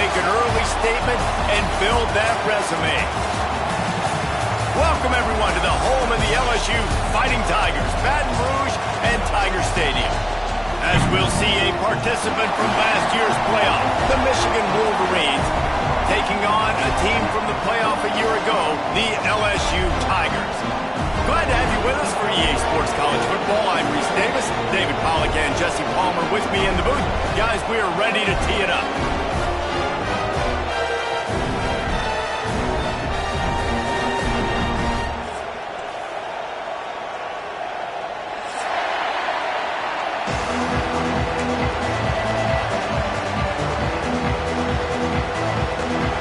make an early statement and build that resume. Welcome, everyone, to the home of the LSU Fighting Tigers, Baton Rouge and Tiger Stadium. As we'll see a participant from last year's playoff, the Michigan Wolverines, taking on a team from the playoff a year ago, the LSU Tigers. Glad to have you with us for EA Sports College Football. I'm Reese Davis, David Pollack and Jesse Palmer with me in the booth. Guys, we are ready to tee it up.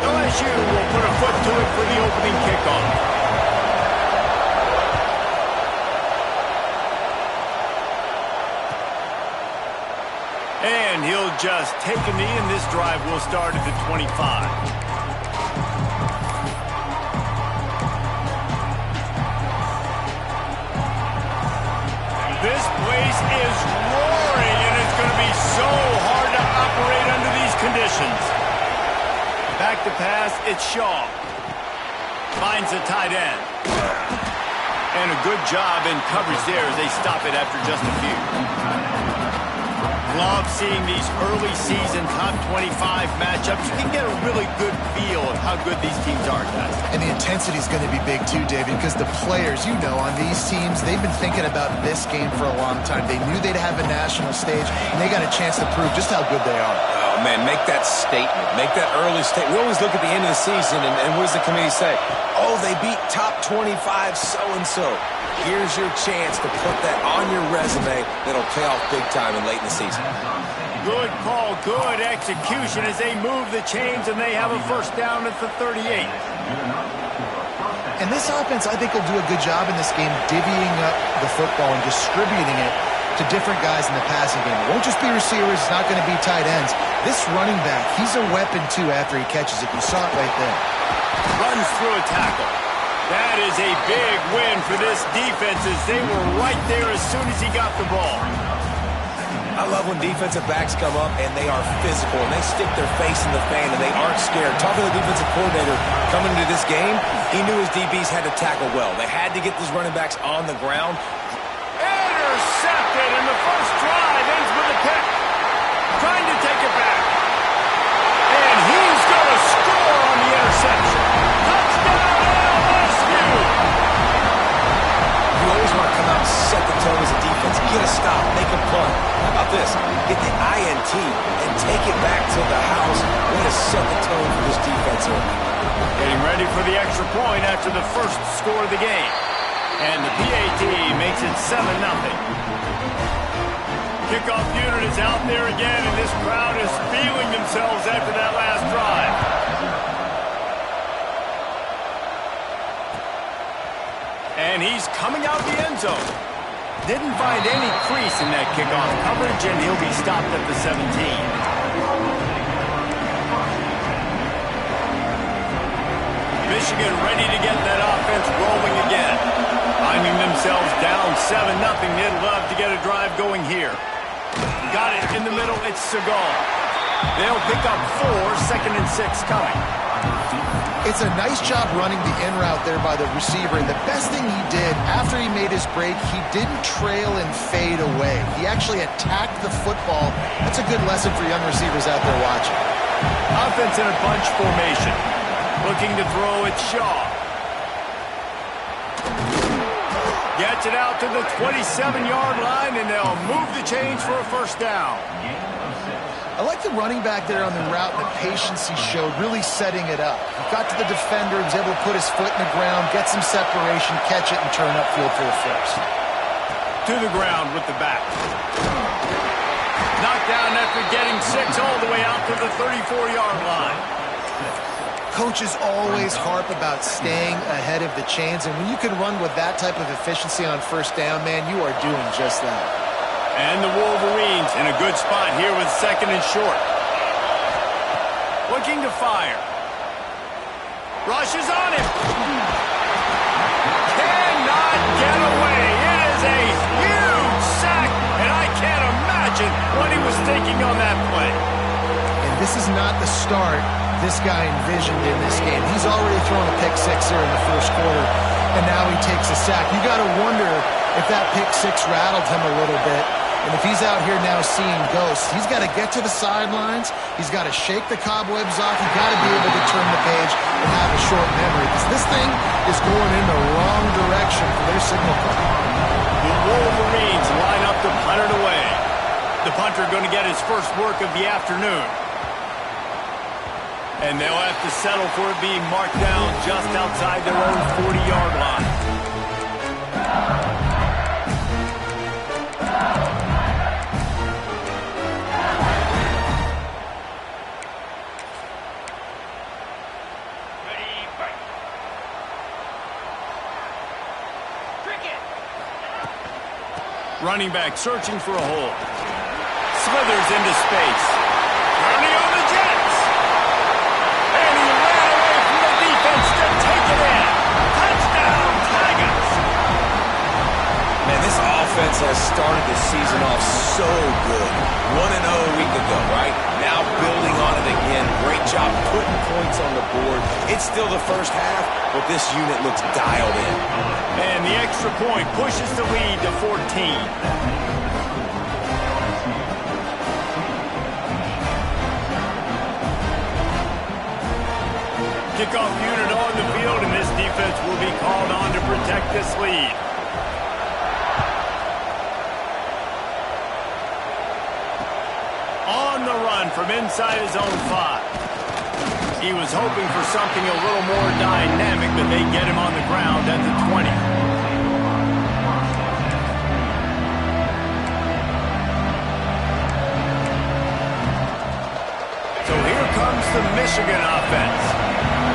LSU will put a foot to it for the opening kickoff. And he'll just take a knee, and this drive will start at the 25. This place is roaring, and it's going to be so hard to operate under these conditions. Back to pass, it's Shaw. Finds the tight end. And a good job in coverage there as they stop it after just a few. Love seeing these early season top 25 matchups. You can get a really good feel of how good these teams are, guys. And the intensity is going to be big too, David, because the players, you know, on these teams, they've been thinking about this game for a long time. They knew they'd have a national stage, and they got a chance to prove just how good they are. Oh, man, make that statement. Make that early statement. We always look at the end of the season, and what does the committee say? Oh, they beat top 25 so-and-so. Here's your chance to put that on your resume that'll pay off big time and late in the season. Good call, good execution as they move the chains, and they have a first down at the 38. And this offense, I think, will do a good job in this game divvying up the football and distributing it to different guys in the passing game. It won't just be receivers. It's not going to be tight ends. This running back, he's a weapon, too, after he catches it. You saw it right there. Runs through a tackle. That is a big win for this defense as they were right there as soon as he got the ball. I love when defensive backs come up and they are physical and they stick their face in the fan and they aren't scared. Talking to the defensive coordinator coming into this game, he knew his DBs had to tackle well. They had to get these running backs on the ground. Intercepted, and the first drive ends with a pick. Trying to take it back. And he's going to score on the interception. Touchdown, LSU! You always want to come out and set the tone as a defense. Get a stop, make a punt. How about this? Get the INT and take it back to the house. Way to set the tone for this defense here. Getting ready for the extra point after the first score of the game. And the PAT makes it 7-0. Kickoff unit is out there again, and this crowd is feeling themselves after that last drive. And he's coming out the end zone. Didn't find any crease in that kickoff coverage, and he'll be stopped at the 17. Michigan ready to get that offense rolling again. Finding themselves down 7-0. They'd love to get a drive going here. Got it in the middle. It's Segal. They'll pick up 4, 2nd and 6 coming. It's a nice job running the in route there by the receiver. And the best thing he did after he made his break, he didn't trail and fade away. He actually attacked the football. That's a good lesson for young receivers out there watching. Offense in a bunch formation. Looking to throw at Shaw. Gets it out to the 27-yard line, and they'll move the chains for a first down. I like the running back there on the route, the patience he showed, really setting it up. He got to the defender, was able to put his foot in the ground, get some separation, catch it, and turn upfield for a first. To the ground with the back. Knocked down after getting 6 all the way out to the 34-yard line. Coaches always harp about staying ahead of the chains, and when you can run with that type of efficiency on first down, man, you are doing just that. And the Wolverines in a good spot here with 2nd and short. Looking to fire. Rushes on him. Cannot get away. It is a huge sack, and I can't imagine what he was thinking on that play. And this is not the start this guy envisioned in this game. He's already thrown a pick six here in the first quarter, and now he takes a sack. You got to wonder if that pick six rattled him a little bit. And if he's out here now seeing ghosts, he's got to get to the sidelines. He's got to shake the cobwebs off. He's got to be able to turn the page and have a short memory, because this thing is going in the wrong direction for their signal call. The Wolverines line up to punt it away. The punter going to get his first work of the afternoon. And they'll have to settle for it being marked down just outside their own 40-yard line. Running back searching for a hole. Slithers into space. Early on the Jets. And he ran away from the defense to take it in. Touchdown, Tigers. Man, this offense has started the season off so good. 1-0 a week ago, right? Now building on it again. Great job putting points on the board. It's still the first half, but this unit looks dialed in. And the extra point pushes the lead to 14. Kickoff unit on the field, and this defense will be called on to protect this lead. On the run from inside his own 5. He was hoping for something a little more dynamic, but they get him on the ground at the 20. So here comes the Michigan offense.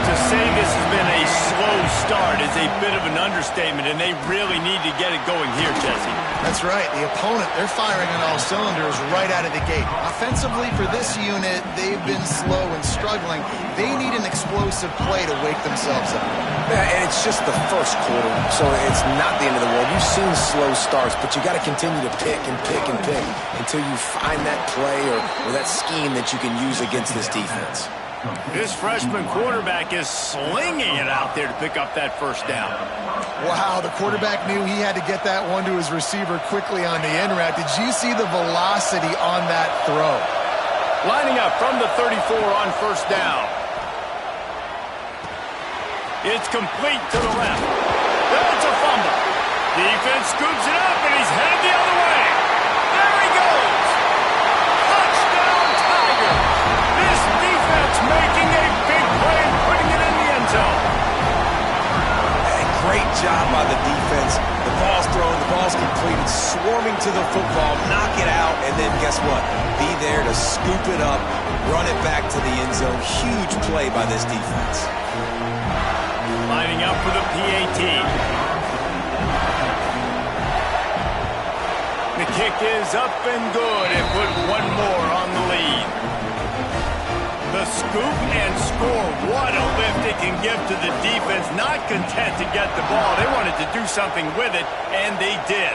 To say this has been a slow start is a bit of an understatement, and they really need to get it going here, Jesse. That's right. The opponent, they're firing on all cylinders right out of the gate. Offensively, for this unit, they've been slow and struggling. They need an explosive play to wake themselves up. Yeah, and it's just the first quarter, so it's not the end of the world. You've seen slow starts, but you got to continue to pick and pick and pick until you find that play or that scheme that you can use against this defense. This freshman quarterback is slinging it out there to pick up that first down. Wow, the quarterback knew he had to get that one to his receiver quickly on the in route. Did you see the velocity on that throw? Lining up from the 34 on first down. It's complete to the left. That's a fumble. Defense scoops it up, and he's headed the other way. There he goes. Touchdown, Tiger. This defense making a big play and putting it in the end zone. Hey, great job by the defense. The ball's thrown, the ball's completed, swarming to the football, knock it out, and then guess what? Be there to scoop it up, run it back to the end zone. Huge play by this defense. Lining up for the PAT. The kick is up and good and put one more on the lead. The scoop and score. What a lift it can give to the defense. Not content to get the ball. They wanted to do something with it, and they did.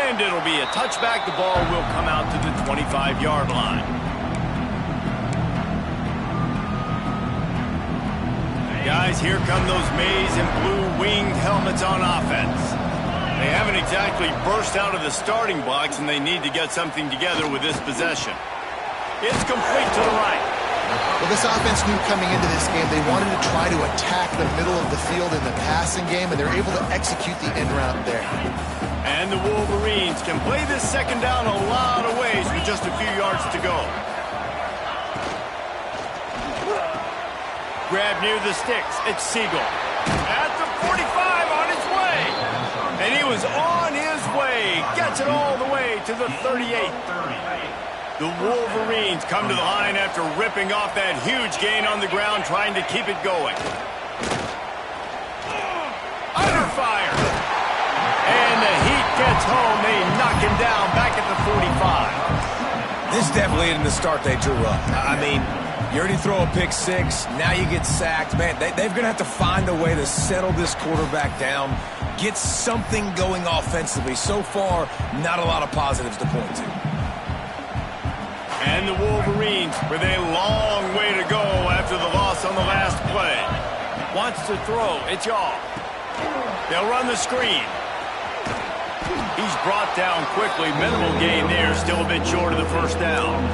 And it'll be a touchback. The ball will come out to the 25-yard line. Guys, here come those maize and blue winged helmets on offense. They haven't exactly burst out of the starting blocks, and they need to get something together with this possession. It's complete to the right. Well, this offense knew coming into this game they wanted to try to attack the middle of the field in the passing game, and they're able to execute the in route there. And the Wolverines can play this second down a lot of ways with just a few yards to go. Grab near the sticks. It's Siegel. At the 45 on his way. And he was on his way. Gets it all the way to the 38. The Wolverines come to the line after ripping off that huge gain on the ground, trying to keep it going. Under fire. And the heat gets home. They knock him down back at the 45. This definitely isn't the start they drew up. I mean, you already throw a pick six, now you get sacked. Man, they're going to have to find a way to settle this quarterback down, get something going offensively. So far, not a lot of positives to point to. And the Wolverines with a long way to go after the loss on the last play. Wants to throw. It's off. They'll run the screen. He's brought down quickly. Minimal gain there. Still a bit short of the first down.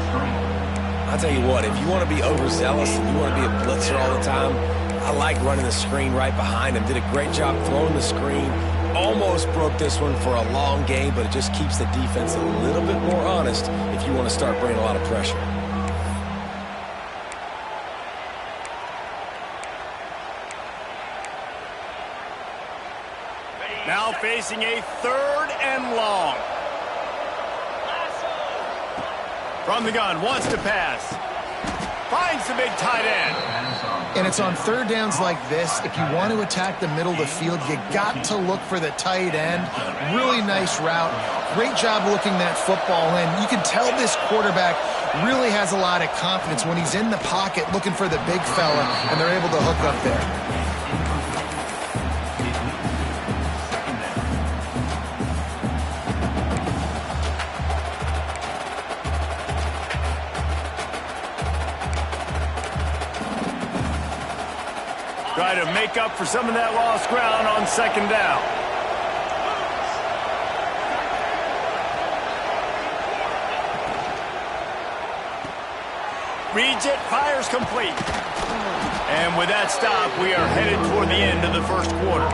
I'll tell you what, if you want to be overzealous and you want to be a blitzer all the time, I like running the screen right behind him. Did a great job throwing the screen. Almost broke this one for a long game, but it just keeps the defense a little bit more honest if you want to start bringing a lot of pressure. Now facing a 3rd and long. From the gun, wants to pass. Finds the big tight end. And it's on 3rd downs like this. If you want to attack the middle of the field, you got to look for the tight end. Really nice route. Great job looking that football in. You can tell this quarterback really has a lot of confidence when he's in the pocket looking for the big fella, and they're able to hook up there. Try to make up for some of that lost ground on 2nd down. Reads it, fires complete. And with that stop, we are headed toward the end of the first quarter.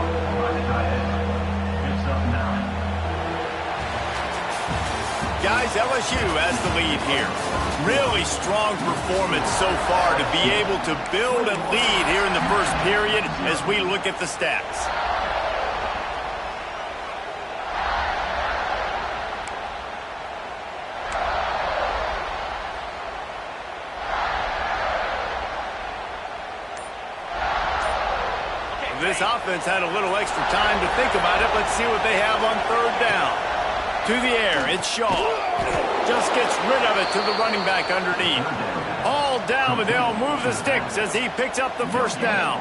Guys, LSU has the lead here. Really strong performance so far to be able to build a lead here in the first period as we look at the stats. This offense had a little extra time to think about it. Let's see what they have on 3rd down. To the air, it's Shaw. Just gets rid of it to the running back underneath. All down, but they'll move the sticks as he picks up the first down.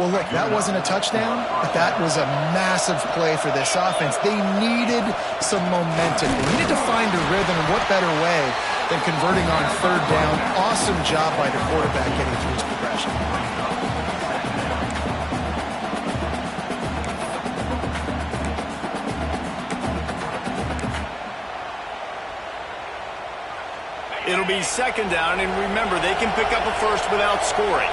Well, look, that wasn't a touchdown, but that was a massive play for this offense. They needed some momentum. They needed to find a rhythm, and what better way than converting on 3rd down. Awesome job by the quarterback getting through his progression. It'll be 2nd down, and remember, they can pick up a first without scoring.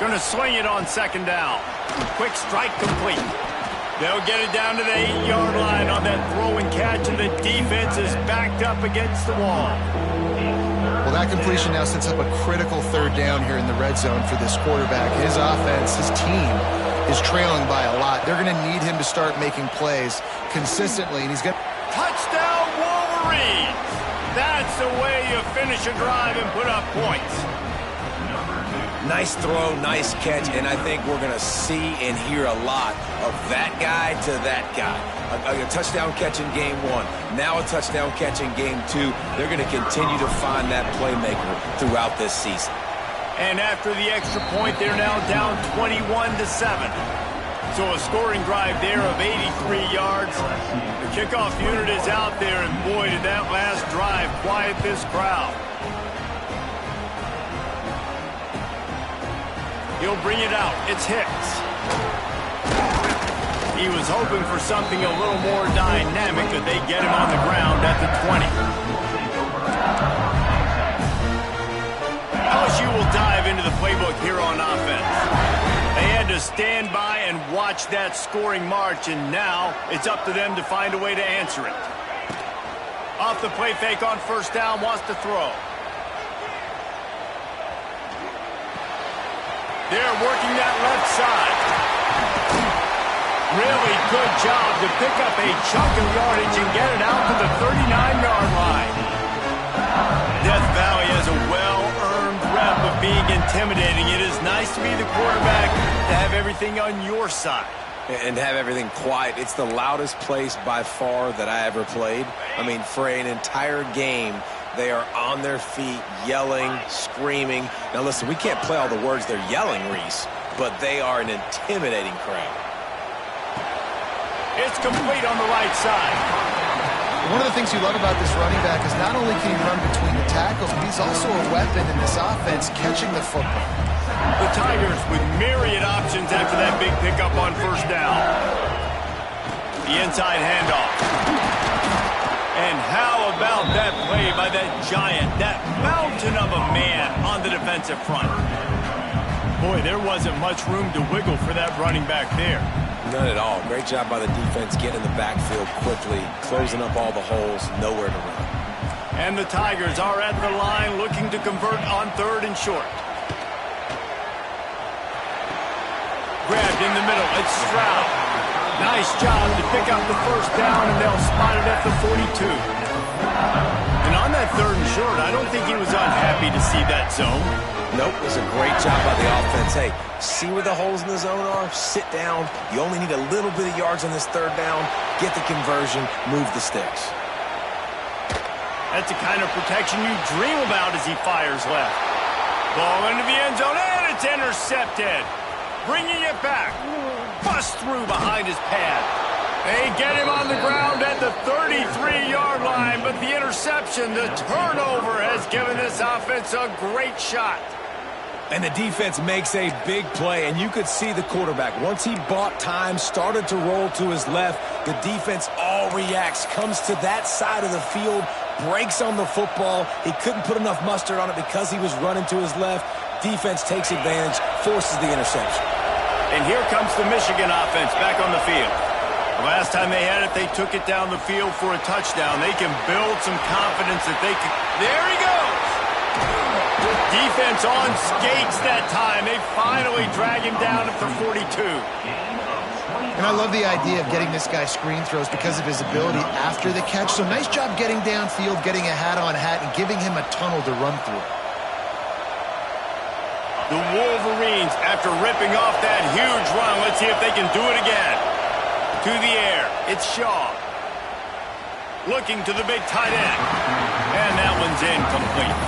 Going to swing it on 2nd down. Quick strike complete. They'll get it down to the 8-yard line on that throw and catch, and the defense is backed up against the wall. Well, that completion now sets up a critical 3rd down here in the red zone for this quarterback. His offense, his team, is trailing by a lot. They're going to need him to start making plays consistently, and he's going to... Touchdown, Wolverines! That's the way you finish a drive and put up points. Nice throw, nice catch, and I think we're going to see and hear a lot of that guy to that guy. A touchdown catch in game 1, now a touchdown catch in game 2. They're going to continue to find that playmaker throughout this season. And after the extra point, they're now down 21-7. So a scoring drive there of 83 yards. The kickoff unit is out there, and boy, did that last drive quiet this crowd. He'll bring it out. It's Hicks. He was hoping for something a little more dynamic, but they get him on the ground at the 20. LSU will dive into the playbook here on offense. They had to stand by and watch that scoring march, and now it's up to them to find a way to answer it. Off the play fake on 1st down, wants to throw. They're working that left side. Really good job to pick up a chunk of yardage and get it out to the 39-yard line. Death Valley has a well-earned rep of being intimidating. It is nice to be the quarterback, to have everything on your side. And have everything quiet. It's the loudest place by far that I ever played. I mean, for an entire game, they are on their feet, yelling, screaming. Now, listen, we can't play all the words they're yelling, Reese, but they are an intimidating crowd. It's complete on the right side. One of the things you love about this running back is not only can he run between the tackles, but he's also a weapon in this offense catching the football. The Tigers with myriad options after that big pickup on first down. The inside handoff. And how about that play by that giant, that mountain of a man on the defensive front? Boy, there wasn't much room to wiggle for that running back there. None at all. Great job by the defense getting in the backfield quickly, closing up all the holes, nowhere to run. And the Tigers are at the line looking to convert on 3rd and short. Grabbed in the middle. It's Stroud. Nice job to pick up the first down, and they'll spot it at the 42. And on that 3rd and short, I don't think he was unhappy to see that zone. Nope, it was a great job by the offense. Hey, see where the holes in the zone are? Sit down. You only need a little bit of yards on this 3rd down. Get the conversion. Move the sticks. That's the kind of protection you dream about as he fires left. Ball into the end zone, and it's intercepted. Bringing it back. Bust through behind his pad. They get him on the ground at the 33-yard line, but the interception, the turnover, has given this offense a great shot. And the defense makes a big play, and you could see the quarterback. Once he bought time, started to roll to his left, the defense all reacts, comes to that side of the field, breaks on the football. He couldn't put enough mustard on it because he was running to his left. Defense takes advantage, forces the interception. And here comes the Michigan offense back on the field. The last time they had it, they took it down the field for a touchdown. They can build some confidence that they can. There he goes! Defense on skates that time. They finally drag him down at the 42. And I love the idea of getting this guy screen throws because of his ability after the catch. So nice job getting downfield, getting a hat-on-hat, and giving him a tunnel to run through. The Wolverines, after ripping off that huge run, let's see if they can do it again. To the air, it's Shaw. Looking to the big tight end. And that one's incomplete.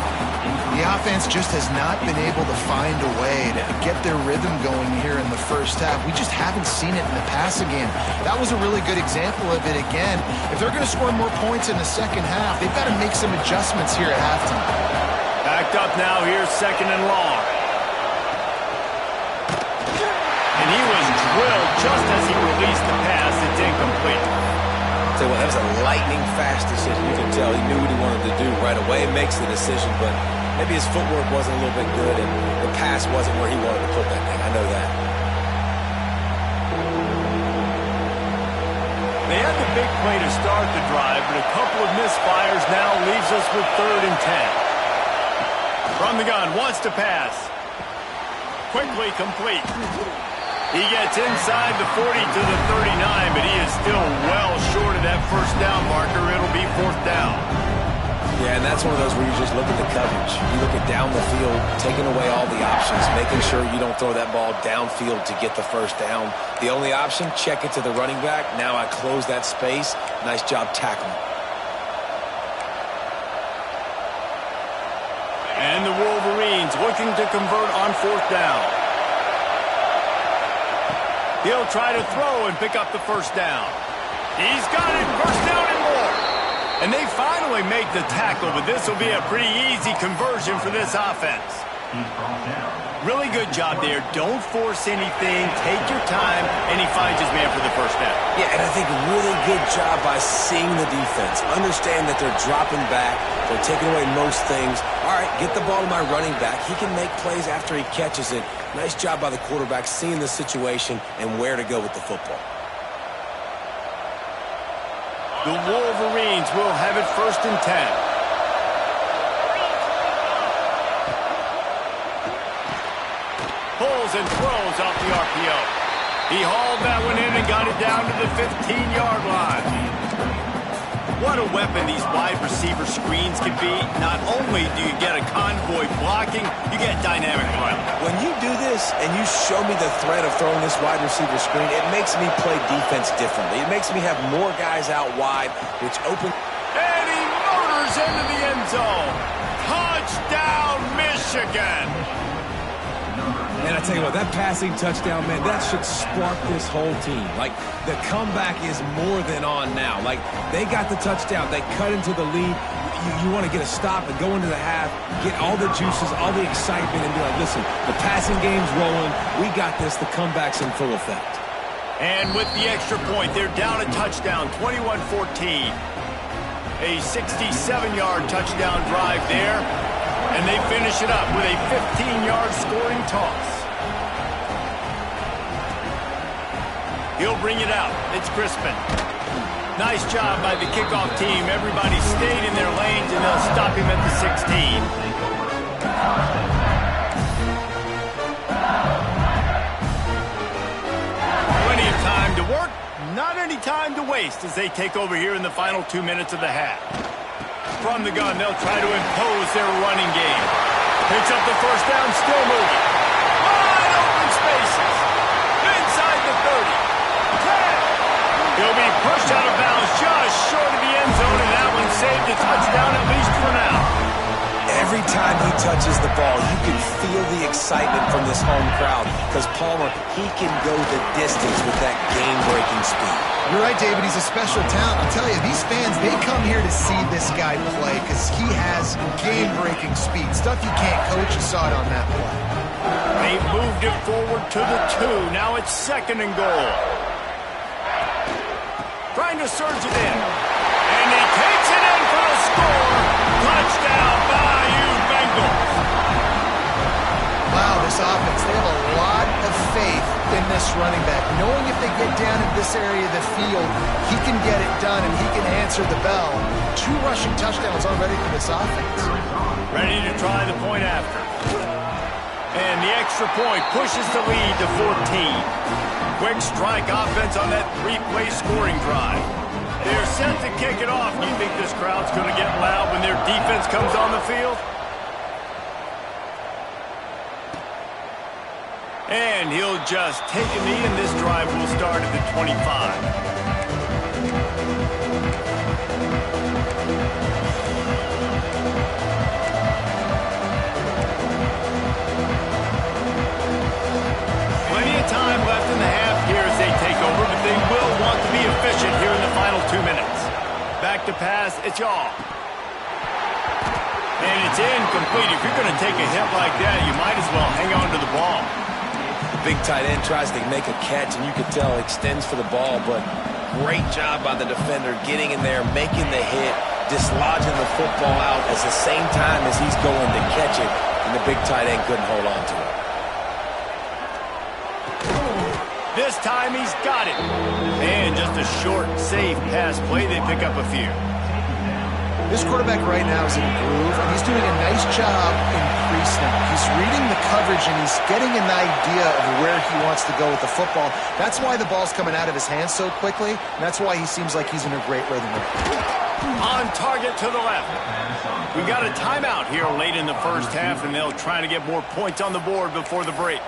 The offense just has not been able to find a way to get their rhythm going here in the first half. We just haven't seen it in the passing game. That was a really good example of it again. If they're going to score more points in the second half, they've got to make some adjustments here at halftime. Backed up now, here's 2nd and long. And he was drilled just as he released the pass. It's incomplete. Tell you what, that was a lightning-fast decision. You can tell he knew what he wanted to do right away. Makes the decision, but maybe his footwork wasn't a little bit good, and the pass wasn't where he wanted to put that thing. I know that. They had the big play to start the drive, but a couple of misfires now leaves us with 3rd and 10. From the gun, wants to pass. Quickly complete. He gets inside the 40 to the 39, but he is still well short of that first down marker. It'll be 4th down. Yeah, and that's one of those where you just look at the coverage. You look at down the field, taking away all the options, making sure you don't throw that ball downfield to get the first down. The only option, check it to the running back. Now I close that space. Nice job tackling. And the Wolverines looking to convert on 4th down. He'll try to throw and pick up the first down. He's got it, first down and more. And they finally make the tackle, but this will be a pretty easy conversion for this offense. Really good job there. Don't force anything. Take your time, and he finds his man for the first down. Yeah, and I think really good job by seeing the defense. Understand that they're dropping back. They're taking away most things. All right, get the ball to my running back. He can make plays after he catches it. Nice job by the quarterback seeing the situation and where to go with the football. The Wolverines will have it 1st and 10. Pulls and throws off the RPO. He hauled that one in and got it down to the 15-yard line. What a weapon these wide receiver screens can be. Not only do you get a convoy blocking, you get dynamic running. When you do this and you show me the threat of throwing this wide receiver screen, it makes me play defense differently. It makes me have more guys out wide, which opens... And he motors into the end zone. Touchdown, Michigan. And I tell you what, that passing touchdown, man, that should spark this whole team. Like, the comeback is more than on now. Like, they got the touchdown. They cut into the lead. You want to get a stop and go into the half, get all the juices, all the excitement, and be like, listen, the passing game's rolling. We got this. The comeback's in full effect. And with the extra point, they're down a touchdown, 21-14. A 67-yard touchdown drive there, and they finish it up with a 15-yard scoring toss. He'll bring it out. It's Crispin. Nice job by the kickoff team. Everybody stayed in their lanes, and they'll stop him at the 16. Plenty of time to work, not any time to waste as they take over here in the final 2 minutes of the half. From the gun, they'll try to impose their running game. Picks up the first down, still moving. Wide open spaces. Inside the 30. 10. He'll be pushed out of bounds just short of the end zone, and that one saved a touchdown at least for now. Every time he touches the ball, you can feel the excitement from this home crowd because Palmer, he can go the distance with that game-breaking speed. You're right, David. He's a special talent. I'll tell you, these fans, they come here to see this guy play because he has game-breaking speed. Stuff you can't coach. You saw it on that play. They've moved it forward to the 2. Now it's 2nd and goal. Trying to surge it in. And he takes it in for the score. Touchdown, Bayou Bengals. Wow, this offense, they have a lot of faith in this running back. Knowing if they get down in this area of the field, he can get it done and he can answer the bell. 2 rushing touchdowns already for this offense. Ready to try the point after. And the extra point pushes the lead to 14. Quick strike offense on that 3-play scoring drive. They're set to kick it off. Do you think this crowd's going to get loud when their defense comes on the field? And he'll just take a knee, and this drive will start at the 25. Time left in the half here as they take over, but they will want to be efficient here in the final 2 minutes. Back to pass, it's Yaw. And it's incomplete. If you're going to take a hit like that, you might as well hang on to the ball. The big tight end tries to make a catch, and you can tell extends for the ball, but great job by the defender getting in there, making the hit, dislodging the football out at the same time as he's going to catch it, and the big tight end couldn't hold on to it. This time he's got it. And just a short, safe pass play. They pick up a few. This quarterback right now is in a groove, and he's doing a nice job increasing. He's reading the coverage, and he's getting an idea of where he wants to go with the football. That's why the ball's coming out of his hands so quickly, and that's why he seems like he's in a great rhythm. On target to the left. We got a timeout here late in the first half, and they'll try to get more points on the board before the break.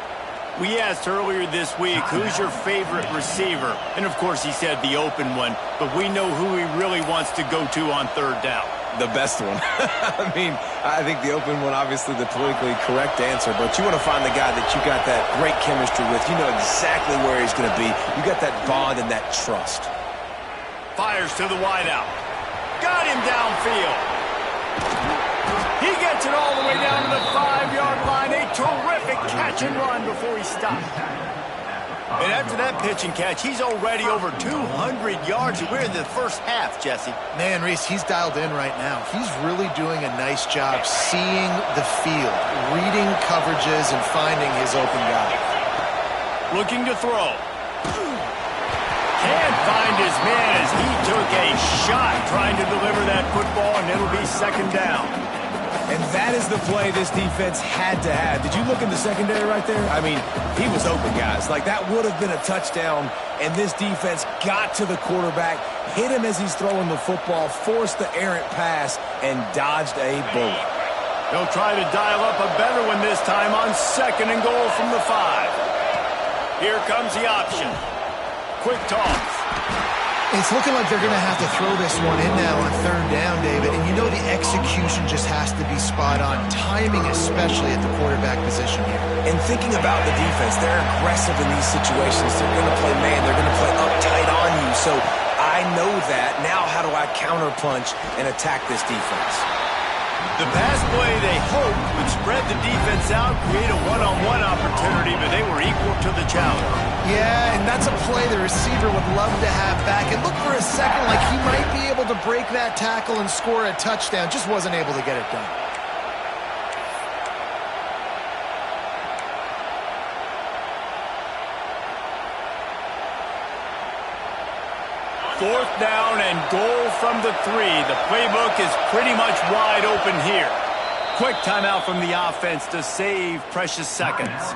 We asked earlier this week, who's your favorite receiver? And, of course, he said the open one, but we know who he really wants to go to on 3rd down. The best one. I mean, I think the open one, obviously the politically correct answer, but you want to find the guy that you got that great chemistry with. You know exactly where he's going to be. You got that bond and that trust. Fires to the wideout. Got him downfield. He gets it all the way down to the 5-yard line. A terrific catch and run before he stopped. And after that pitch and catch, he's already over 200 yards. We're in the first half, Jesse. Man, Reese, he's dialed in right now. He's really doing a nice job seeing the field, reading coverages, and finding his open guy. Looking to throw. Can't find his man as he took a shot trying to deliver that football, and it'll be 2nd down. And that is the play this defense had to have. Did you look in the secondary right there? I mean, he was open, guys. Like, that would have been a touchdown, and this defense got to the quarterback, hit him as he's throwing the football, forced the errant pass, and dodged a bullet. They'll try to dial up a better one this time on 2nd and goal from the 5. Here comes the option. Quick toss. It's looking like they're going to have to throw this one in now on third down, David. And you know the execution just has to be spot on. Timing especially at the quarterback position here. And thinking about the defense, they're aggressive in these situations. They're going to play man. They're going to play uptight on you. So I know that. Now how do I counterpunch and attack this defense? The pass play they hoped would spread the defense out, create a one-on-one opportunity, but they were equal to the challenge. Yeah, and that's a play the receiver would love to have back. It looked for a second like he might be able to break that tackle and score a touchdown. Just wasn't able to get it done. Fourth down and goal from the 3. The playbook is pretty much wide open here. Quick timeout from the offense to save precious seconds.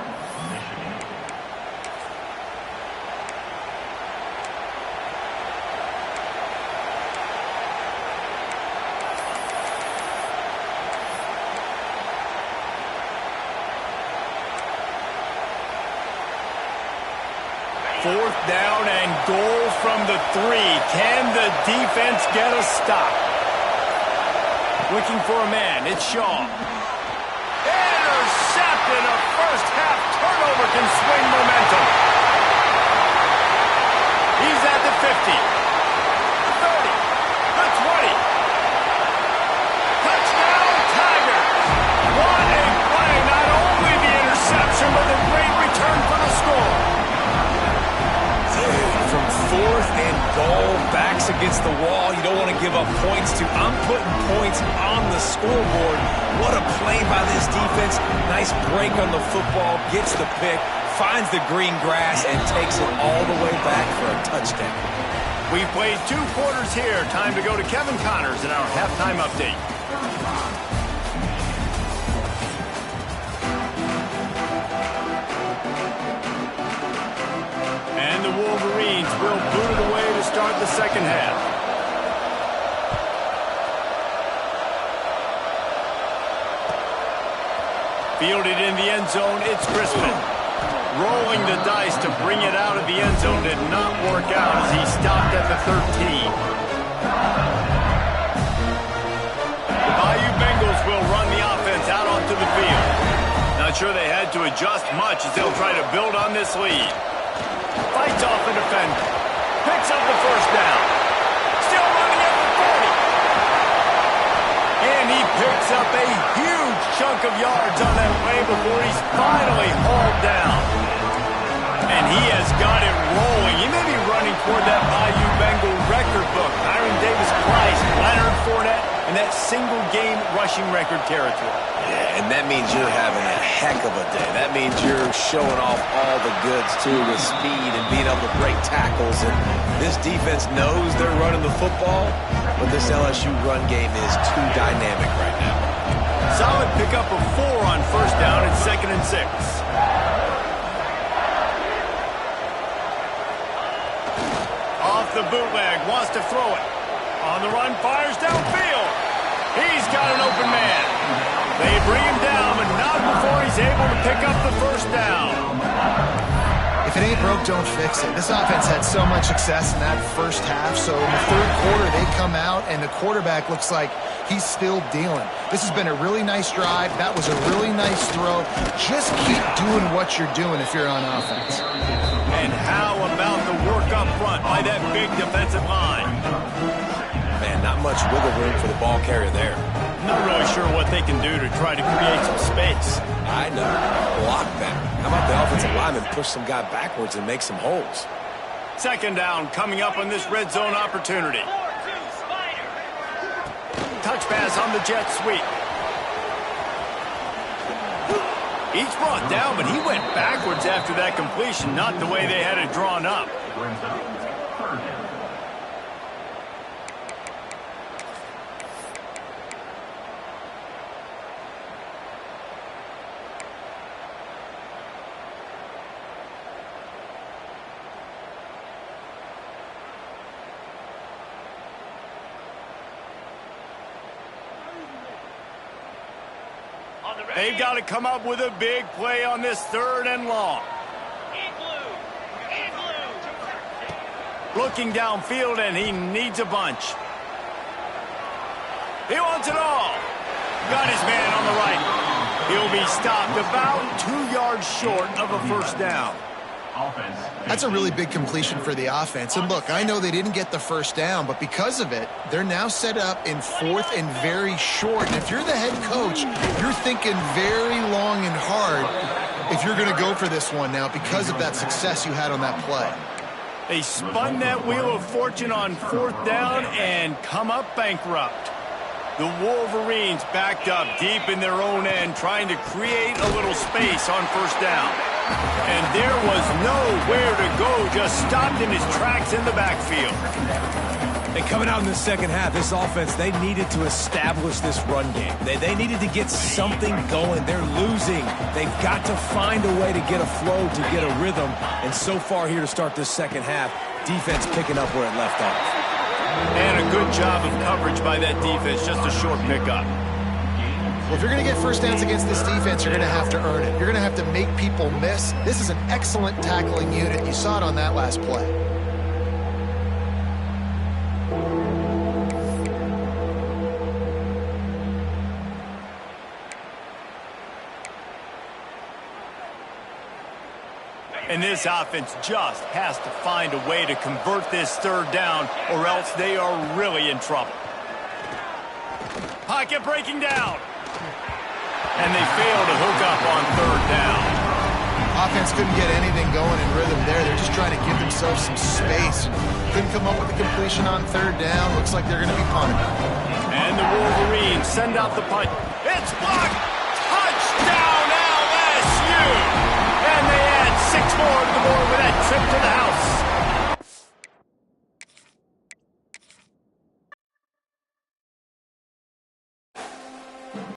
Fourth down and goal from the 3. Can the defense get a stop? Looking for a man. It's Shaw. Intercepted. A first-half turnover can swing momentum. He's at the 50. The 30. The 20. Touchdown, Tigers. What a play. Not only the interception, but the great return for the score. From fourth and goal, backs against the wall. You don't want to give up points to. I'm putting points on the scoreboard. What a play by this defense. Nice break on the football, gets the pick, finds the green grass, and takes it all the way back for a touchdown. We played 2 quarters here. Time to go to Kevin Connors in our halftime update. And the Wolverines will boot it away to start the second half. Fielded in the end zone, it's Crispin. Rolling the dice to bring it out of the end zone did not work out as he stopped at the 13. The Bayou Bengals will run the offense out onto the field. Not sure they had to adjust much as they'll try to build on this lead. Fights off the defender. Picks up the first down. Still running at the 40. And he picks up a huge chunk of yards on that play before he's finally hauled down. And he has got it rolling. He may be running toward that Bayou Bengal record book. Hiram Davis-Price, Leonard Fournette, and that single-game rushing record territory. Yeah, and that means you're having a heck of a day. That means you're showing off all the goods, too, with speed and being able to break tackles. And this defense knows they're running the football, but this LSU run game is too dynamic right now. Solid pickup of 4 on first down and 2nd and 6. Off the bootleg, wants to throw it. On the run, fires downfield. He's got an open man. They bring him down, but not before he's able to pick up the first down. If it ain't broke, don't fix it. This offense had so much success in that first half, so in the third quarter they come out and the quarterback looks like he's still dealing. This has been a really nice drive. That was a really nice throw. Just keep doing what you're doing if you're on offense. And how about the work up front by that big defensive line? Man, not much wiggle room for the ball carrier there. Not really sure what they can do to try to create some space. I know. Block better. How about the offensive lineman push some guy backwards and make some holes? Second down coming up on this red zone opportunity. Touch pass on the jet sweep. Each brought down, but he went backwards after that completion, not the way they had it drawn up. They've got to come up with a big play on this 3rd and long. Looking downfield, and he needs a bunch. He wants it all. Got his man on the right. He'll be stopped about 2 yards short of a first down. That's a really big completion for the offense. And look, I know they didn't get the first down, but because of it, they're now set up in 4th and very short. And if you're the head coach, you're thinking very long and hard if you're going to go for this one now because of that success you had on that play. They spun that wheel of fortune on 4th down and come up bankrupt. The Wolverines backed up deep in their own end, trying to create a little space on first down. And there was nowhere to go, just stopped in his tracks in the backfield. And coming out in the second half, this offense, they needed to establish this run game. They needed to get something going. They're losing. They've got to find a way to get a flow, to get a rhythm. And so far here to start this second half, defense picking up where it left off. And a good job of coverage by that defense, just a short pickup. Well, if you're going to get first downs against this defense, you're going to have to earn it. You're going to have to make people miss. This is an excellent tackling unit. You saw it on that last play. And this offense just has to find a way to convert this third down, or else they are really in trouble. Pocket breaking down. And they fail to hook up on third down. Offense couldn't get anything going in rhythm there. They're just trying to give themselves some space. Couldn't come up with a completion on third down. Looks like they're going to be punting. And the Wolverines send out the punt. It's blocked. Touchdown!